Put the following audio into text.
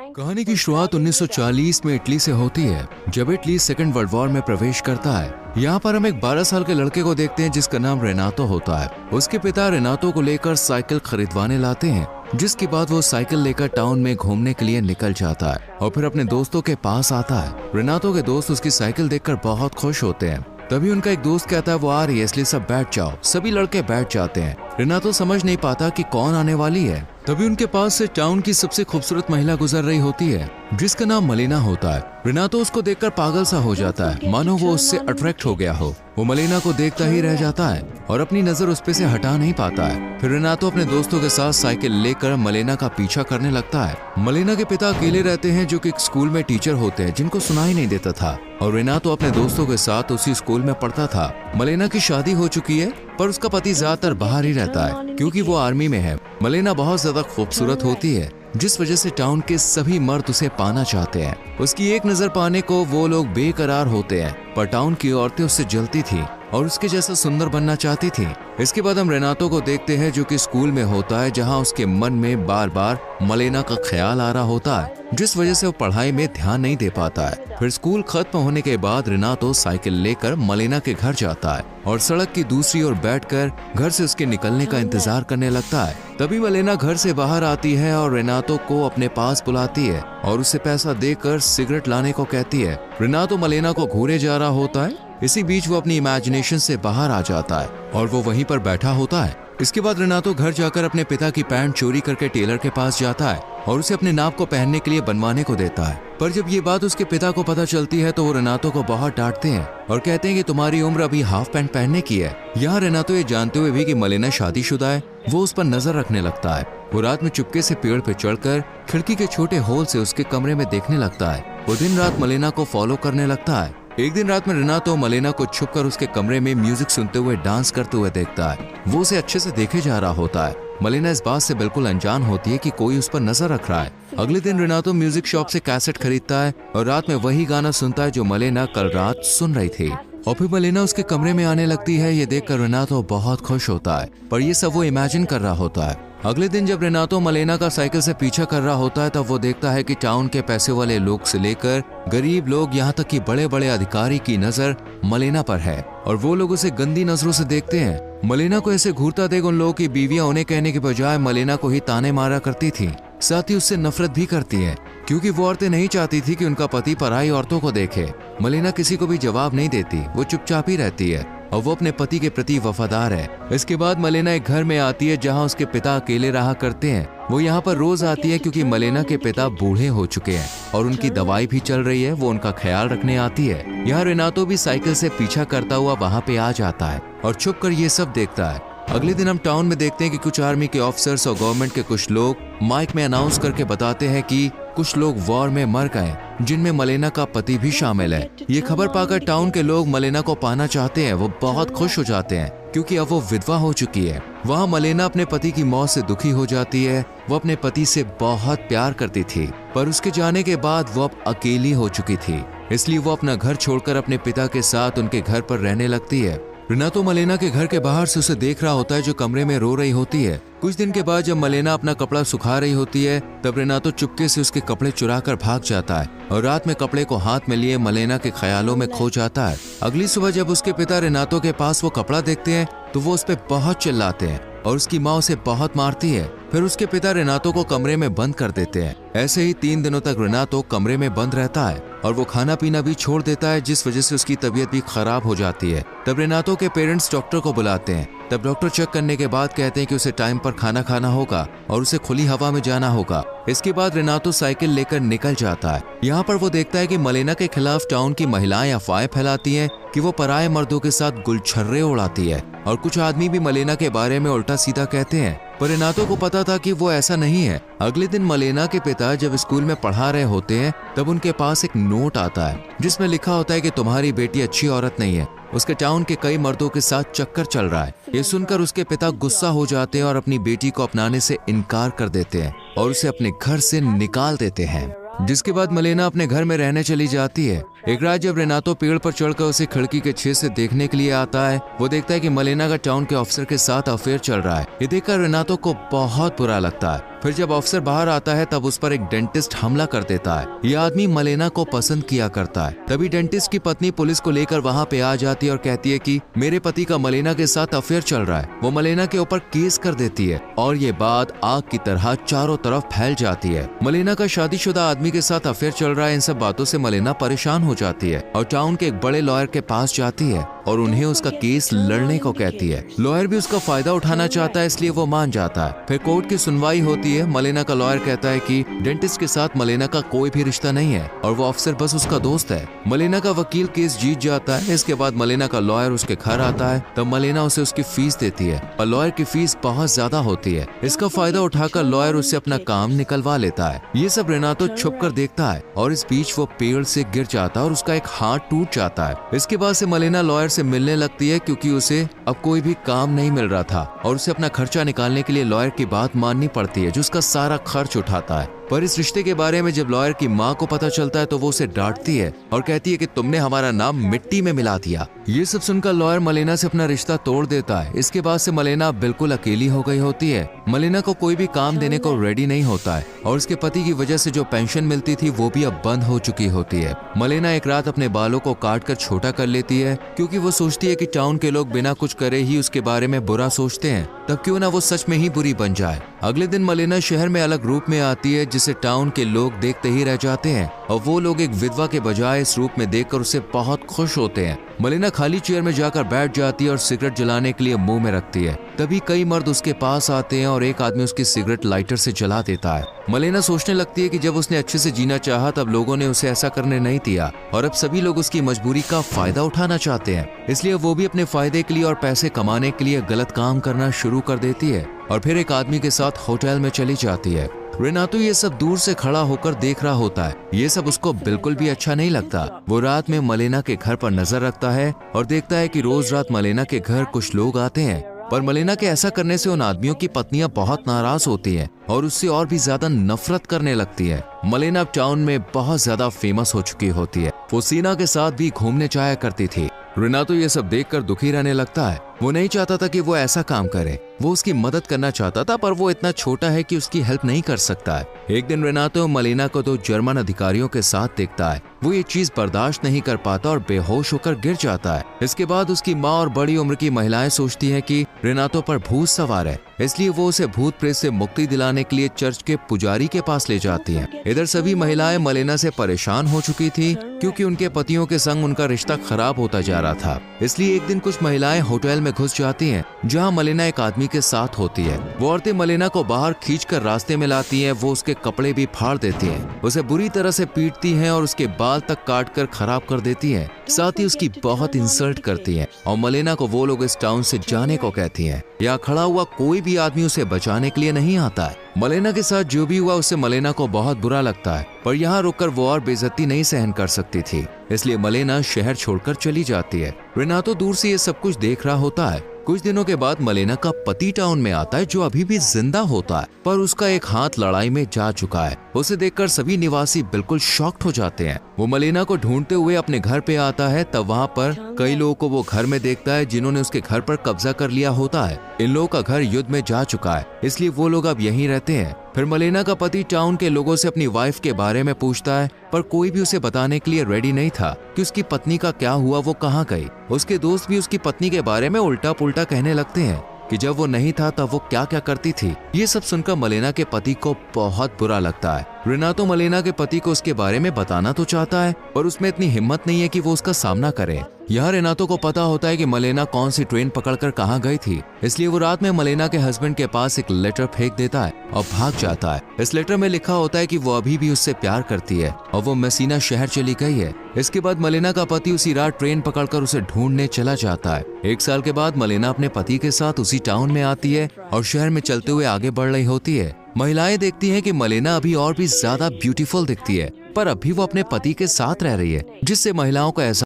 कहानी की शुरुआत 1940 में इटली से होती है, जब इटली सेकेंड वर्ल्ड वॉर में प्रवेश करता है। यहाँ पर हम एक 12 साल के लड़के को देखते हैं जिसका नाम रेनातो होता है। उसके पिता रेनातो को लेकर साइकिल खरीदवाने लाते हैं, जिसके बाद वो साइकिल लेकर टाउन में घूमने के लिए निकल जाता है और फिर अपने दोस्तों के पास आता है। रेनातो के दोस्त उसकी साइकिल देखकर बहुत खुश होते हैं। तभी उनका एक दोस्त कहता है वो आ रही है, इसलिए सब बैठ जाओ। सभी लड़के बैठ जाते हैं। रेनातो समझ नहीं पाता कि कौन आने वाली है। तभी उनके पास से टाउन की सबसे खूबसूरत महिला गुजर रही होती है, जिसका नाम मलेना होता है। रेनातो उसको देखकर पागल सा हो जाता है, मानो वो उससे अट्रैक्ट हो गया हो। वो मलेना को देखता ही रह जाता है और अपनी नजर उस पे से हटा नहीं पाता है। फिर रेनातो अपने दोस्तों के साथ साइकिल लेकर मलेना का पीछा करने लगता है। मलेना के पिता अकेले रहते हैं, जो कि एक स्कूल में टीचर होते हैं, जिनको सुनाई नहीं देता था, और रेनातो अपने दोस्तों के साथ उसी स्कूल में पढ़ता था। मलेना की शादी हो चुकी है, पर उसका पति ज्यादातर बाहर ही रहता है क्योंकि वो आर्मी में है। मलेना बहुत ज्यादा खूबसूरत होती है, जिस वजह से टाउन के सभी मर्द उसे पाना चाहते हैं। उसकी एक नजर पाने को वो लोग बेकरार होते हैं, पर टाउन की औरतें उससे जलती थी और उसके जैसा सुंदर बनना चाहती थी। इसके बाद हम रेनातो को देखते हैं, जो कि स्कूल में होता है, जहां उसके मन में बार बार मलेना का ख्याल आ रहा होता है, जिस वजह से वो पढ़ाई में ध्यान नहीं दे पाता है। फिर स्कूल खत्म होने के बाद रेनातो साइकिल लेकर मलेना के घर जाता है और सड़क की दूसरी ओर बैठकर घर से उसके निकलने का इंतजार करने लगता है। तभी मलेना घर से बाहर आती है और रेनातो को अपने पास बुलाती है और उसे पैसा देकर सिगरेट लाने को कहती है। रेनातो मलेना को घूरे जा रहा होता है। इसी बीच वो अपनी इमेजिनेशन से बाहर आ जाता है और वो वहीं पर बैठा होता है। इसके बाद रेनातो घर जाकर अपने पिता की पैंट चोरी करके टेलर के पास जाता है और उसे अपने नाप को पहनने के लिए बनवाने को देता है। पर जब ये बात उसके पिता को पता चलती है तो वो रेनातो को बहुत डांटते हैं और कहते हैं कि तुम्हारी उम्र अभी हाफ पैंट पहनने की है। यहाँ रेनातो ये जानते हुए भी कि मलेना शादीशुदा है, वो उस पर नजर रखने लगता है। वो रात में चुपके से पेड़ पे चढ़कर खिड़की के छोटे होल से उसके कमरे में देखने लगता है। वो दिन रात मलेना को फॉलो करने लगता है। एक दिन रात में रेनातो मलेना को छुपकर उसके कमरे में म्यूजिक सुनते हुए डांस करते हुए देखता है। वो उसे अच्छे से देखे जा रहा होता है। मलेना इस बात से बिल्कुल अनजान होती है कि कोई उस पर नजर रख रहा है। अगले दिन रेनातो म्यूजिक शॉप से कैसेट खरीदता है और रात में वही गाना सुनता है जो मलेना कल रात सुन रही थी। और फिर मलेना उसके कमरे में आने लगती है। ये देखकर रेनातो बहुत खुश होता है, पर ये सब वो इमेजिन कर रहा होता है। अगले दिन जब रेनातो मलेना का साइकिल से पीछा कर रहा होता है, तब वो देखता है कि टाउन के पैसे वाले लोग से लेकर गरीब लोग, यहाँ तक कि बड़े बड़े अधिकारी की नजर मलेना पर है और वो लोग उसे गंदी नजरों से देखते हैं। मलेना को ऐसे घूरता देख उन लोगों की बीवियां उन्हें कहने के बजाय मलेना को ही ताने मारा करती थी, साथ ही उससे नफरत भी करती है, क्योंकि वो औरतें नहीं चाहती थी कि उनका पति पराई औरतों को देखे। मलेना किसी को भी जवाब नहीं देती, वो चुपचाप ही रहती है और वो अपने पति के प्रति वफादार है। इसके बाद मलेना एक घर में आती है जहां उसके पिता अकेले रहा करते हैं। वो यहाँ पर रोज आती है क्योंकि मलेना के पिता बूढ़े हो चुके हैं और उनकी दवाई भी चल रही है। वो उनका ख्याल रखने आती है। यहाँ रेनातो भी साइकिल से पीछा करता हुआ वहाँ पे आ जाता है और छुप कर ये सब देखता है। अगले दिन हम टाउन में देखते हैं कि कुछ आर्मी के ऑफिसर्स और गवर्नमेंट के कुछ लोग माइक में अनाउंस करके बताते हैं कि कुछ लोग वॉर में मर गए, जिनमें मलेना का पति भी शामिल है। ये खबर पाकर टाउन के लोग मलेना को पाना चाहते हैं। वो बहुत खुश हो जाते हैं क्योंकि अब वो विधवा हो चुकी है। वहाँ मलेना अपने पति की मौत से दुखी हो जाती है। वो अपने पति से बहुत प्यार करती थी, पर उसके जाने के बाद वो अब अकेली हो चुकी थी, इसलिए वो अपना घर छोड़कर अपने पिता के साथ उनके घर पर रहने लगती है। रेनातो मलेना के घर के बाहर से उसे देख रहा होता है, जो कमरे में रो रही होती है। कुछ दिन के बाद जब मलेना अपना कपड़ा सुखा रही होती है, तब रेनातो चुपके से उसके कपड़े चुरा कर भाग जाता है और रात में कपड़े को हाथ में लिए मलेना के ख्यालों में खो जाता है। अगली सुबह जब उसके पिता रेनातो के पास वो कपड़ा देखते हैं तो वो उस पर बहुत चिल्लाते हैं और उसकी माँ उसे बहुत मारती है। फिर उसके पिता रेनातो को कमरे में बंद कर देते हैं। ऐसे ही 3 दिनों तक रेनातो कमरे में बंद रहता है और वो खाना पीना भी छोड़ देता है, जिस वजह से उसकी तबीयत भी खराब हो जाती है। तब रेनातो के पेरेंट्स डॉक्टर को बुलाते हैं। तब डॉक्टर चेक करने के बाद कहते हैं कि उसे टाइम पर खाना खाना होगा और उसे खुली हवा में जाना होगा। इसके बाद रेनातो साइकिल लेकर निकल जाता है। यहाँ पर वो देखता है कि मलेना के खिलाफ टाउन की महिलाएं अफवाहें फैलाती हैं कि वो पराये मर्दों के साथ गुलछर्रे उड़ाती है और कुछ आदमी भी मलेना के बारे में उल्टा सीधा कहते हैं, पर रेनातो को पता था कि वो ऐसा नहीं है। अगले दिन मलेना के पिता जब स्कूल में पढ़ा रहे होते हैं, तब उनके पास एक नोट आता है जिसमें लिखा होता है कि तुम्हारी बेटी अच्छी औरत नहीं है, उसके टाउन के कई मर्दों के साथ चक्कर चल रहा है। ये सुनकर उसके पिता गुस्सा हो जाते हैं और अपनी बेटी को अपनाने से इनकार कर देते हैं और उसे अपने घर से निकाल देते हैं। जिसके बाद मलेना अपने घर में रहने चली जाती है एक रात जब रेनातो पेड़ पर चढ़कर उसे खिड़की के छेद से देखने के लिए आता है, वो देखता है कि मलेना का टाउन के ऑफिसर के साथ अफेयर चल रहा है। ये देखकर रेनातो को बहुत बुरा लगता है। फिर जब ऑफिसर बाहर आता है तब उस पर एक डेंटिस्ट हमला कर देता है। ये आदमी मलेना को पसंद किया करता है। तभी डेंटिस्ट की पत्नी पुलिस को लेकर वहाँ पे आ जाती है और कहती है कि मेरे पति का मलेना के साथ अफेयर चल रहा है। वो मलेना के ऊपर केस कर देती है और ये बात आग की तरह चारों तरफ फैल जाती है। मलेना का शादीशुदा आदमी के साथ अफेयर चल रहा है, इन सब बातों से मलेना परेशान हो जाती है और टाउन के एक बड़े लॉयर के पास जाती है और उन्हें उसका केस लड़ने को कहती है। लॉयर भी उसका फायदा उठाना चाहता है, इसलिए वो मान जाता है। फिर कोर्ट की सुनवाई होती है। मलेना का लॉयर कहता है कि डेंटिस्ट के साथ मलेना का कोई भी रिश्ता नहीं है और वो ऑफिसर बस उसका दोस्त है। मलेना का वकील केस जीत जाता है। इसके बाद मलेना का लॉयर उसके घर आता है, तब मलेना उसे उसकी फीस देती है और लॉयर की फीस बहुत ज्यादा होती है। इसका फायदा उठाकर लॉयर उससे अपना काम निकलवा लेता है। ये सब रेनातो छुप कर देखता है और इस बीच वो पेड़ से गिर जाता है और उसका एक हाथ टूट जाता है। इसके बाद से मलेना लॉयर से मिलने लगती है क्योंकि उसे अब कोई भी काम नहीं मिल रहा था और उसे अपना खर्चा निकालने के लिए लॉयर की बात माननी पड़ती है, जो उसका सारा खर्च उठाता है। पर इस रिश्ते के बारे में जब लॉयर की माँ को पता चलता है तो वो उसे डांटती है और कहती है कि तुमने हमारा नाम मिट्टी में मिला दिया। ये सब सुनकर लॉयर मलेना से अपना रिश्ता तोड़ देता है। इसके बाद से मलेना बिल्कुल अकेली हो गई होती है। मलेना को कोई भी काम देने को रेडी नहीं होता है और उसके पति की वजह से जो पेंशन मिलती थी वो भी अब बंद हो चुकी होती है। मलेना एक रात अपने बालों को काट कर छोटा कर लेती है क्योंकि वो सोचती है कि टाउन के लोग बिना कुछ करे ही उसके बारे में बुरा सोचते हैं, तब क्यों ना वो सच में ही बुरी बन जाए। अगले दिन मलेना शहर में अलग रूप में आती है जिसे टाउन के लोग देखते ही रह जाते हैं और वो लोग एक विधवा के बजाय इस रूप में देखकर उससे बहुत खुश होते हैं। मलेना खाली चेयर में जाकर बैठ जाती है और सिगरेट जलाने के लिए मुंह में रखती है। तभी कई मर्द उसके पास आते हैं और एक आदमी उसकी सिगरेट लाइटर से जला देता है। मलेना सोचने लगती है कि जब उसने अच्छे से जीना चाहा तब लोगों ने उसे ऐसा करने नहीं दिया और अब सभी लोग उसकी मजबूरी का फायदा उठाना चाहते हैं, इसलिए वो भी अपने फायदे के लिए और पैसे कमाने के लिए गलत काम करना शुरू कर देती है और फिर एक आदमी के साथ होटल में चली जाती है। रेनातो ये सब दूर से खड़ा होकर देख रहा होता है। ये सब उसको बिल्कुल भी अच्छा नहीं लगता। वो रात में मलेना के घर पर नजर रखता है और देखता है कि रोज रात मलेना के घर कुछ लोग आते हैं, पर मलेना के ऐसा करने से उन आदमियों की पत्नियां बहुत नाराज होती हैं और उससे और भी ज्यादा नफरत करने लगती है। मलेना अब टाउन में बहुत ज्यादा फेमस हो चुकी होती है। वो सीना के साथ भी घूमने जाया करती थी। रेनातो ये सब देखकर दुखी रहने लगता है। वो नहीं चाहता था कि वो ऐसा काम करे। वो उसकी मदद करना चाहता था पर वो इतना छोटा है कि उसकी हेल्प नहीं कर सकता है। एक दिन रेनातो मलेना को 2 जर्मन अधिकारियों के साथ देखता है। वो ये चीज बर्दाश्त नहीं कर पाता और बेहोश होकर गिर जाता है। इसके बाद उसकी माँ और बड़ी उम्र की महिलाएं सोचती हैं कि रेनातो पर भूत सवार है, इसलिए वो उसे भूत प्रेत से मुक्ति दिलाने के लिए चर्च के पुजारी के पास ले जाती हैं। इधर सभी महिलाएं मलेना से परेशान हो चुकी थी क्योंकि उनके पतियों के संग उनका रिश्ता खराब होता जा रहा था। इसलिए एक दिन कुछ महिलाएं होटल में घुस जाती हैं जहां मलेना एक आदमी के साथ होती है। वो औरतें मलेना को बाहर खींचकर रास्ते में लाती हैं। वो उसके कपड़े भी फाड़ देती हैं, उसे बुरी तरह से पीटती हैं और उसके बाल तक काट कर खराब कर देती हैं। साथ ही उसकी बहुत इंसल्ट करती हैं और मलेना को वो लोग इस टाउन से जाने को कहती हैं। यहाँ खड़ा हुआ कोई भी आदमी उसे बचाने के लिए नहीं आता है। मलेना के साथ जो भी हुआ उससे मलेना को बहुत बुरा लगता है, पर यहाँ रुककर वो और बेइज्जती नहीं सहन कर सकती थी, इसलिए मलेना शहर छोड़कर चली जाती है। रेनातो दूर से ये सब कुछ देख रहा होता है। कुछ दिनों के बाद मलेना का पति टाउन में आता है जो अभी भी जिंदा होता है, पर उसका एक हाथ लड़ाई में जा चुका है। उसे देखकर सभी निवासी बिल्कुल शॉक्ड हो जाते हैं। वो मलेना को ढूंढते हुए अपने घर पे आता है, तब वहाँ पर कई लोगों को वो घर में देखता है जिन्होंने उसके घर पर कब्जा कर लिया होता है। इन लोगों का घर युद्ध में जा चुका है, इसलिए वो लोग अब यहीं रहते हैं। फिर मलेना का पति टाउन के लोगों से अपनी वाइफ के बारे में पूछता है, पर कोई भी उसे बताने के लिए रेडी नहीं था कि उसकी पत्नी का क्या हुआ, वो कहाँ गई। उसके दोस्त भी उसकी पत्नी के बारे में उल्टा पुल्टा कहने लगते हैं कि जब वो नहीं था तब वो क्या क्या करती थी। ये सब सुनकर मलेना के पति को बहुत बुरा लगता है। रेनातो मलेना के पति को उसके बारे में बताना तो चाहता है, पर उसमें इतनी हिम्मत नहीं है कि वो उसका सामना करे। यहाँ रेनातो को पता होता है कि मलेना कौन सी ट्रेन पकड़कर कहाँ गई थी, इसलिए वो रात में मलेना के हस्बैंड के पास एक लेटर फेंक देता है और भाग जाता है। इस लेटर में लिखा होता है कि वो अभी भी उससे प्यार करती है और वो मेसिना शहर चली गई है। इसके बाद मलेना का पति उसी रात ट्रेन पकड़कर उसे ढूंढने चला जाता है। 1 साल के बाद मलेना अपने पति के साथ उसी टाउन में आती है और शहर में चलते हुए आगे बढ़ रही होती है। महिलाएं देखती हैं कि मलेना अभी और भी ज्यादा ब्यूटीफुल दिखती है, पर अभी वो अपने पति के साथ रह रही है, जिससे महिलाओं को ऐसा